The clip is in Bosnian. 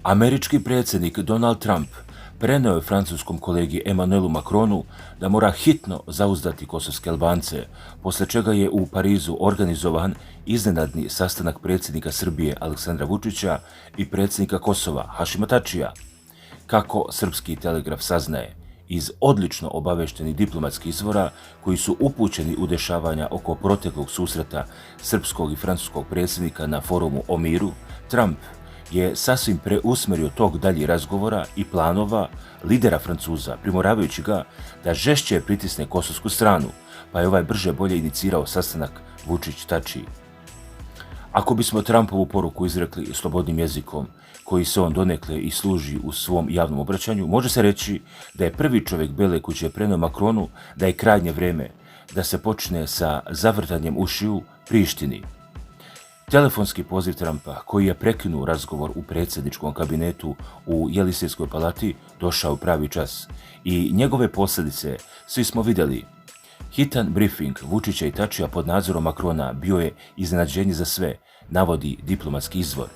Američki predsjednik Donald Trump preneo je francuskom kolegi Emmanuelu Macronu da mora hitno zauzdati kosovske Albance, poslije čega je u Parizu organizovan iznenadni sastanak predsjednika Srbije Aleksandra Vučića i predsjednika Kosova Hašima Tačija. Kako srpski telegraf saznaje, iz odlično obaveštenih diplomatskih izvora koji su upućeni u dešavanja oko proteklog susreta srpskog i francuskog predsjednika na forumu o miru, Trump je sasvim preusmerio tog dalje razgovora i planova lidera Francuza, primoravajući ga da žešće pritisne kosovsku stranu, pa je ovaj brže bolje inicirao sastanak Vučić-Tači. Ako bismo Trumpovu poruku izrekli slobodnim jezikom, koji se on donekle i služi u svom javnom obraćanju, može se reći da je prvi čovjek Bele kuće preneo Macronu da je krajnje vrijeme da se počne sa zavrtanjem ušiju Prištini. Telefonski poziv Trumpa, koji je prekinuo razgovor u predsjedničkom kabinetu u Jelisejskoj palati, došao u pravi čas i njegove posljedice svi smo vidjeli. Hitan briefing Vučića i Tačija pod nadzorom Macrona bio je iznenađenje za sve, navodi diplomatski izvor.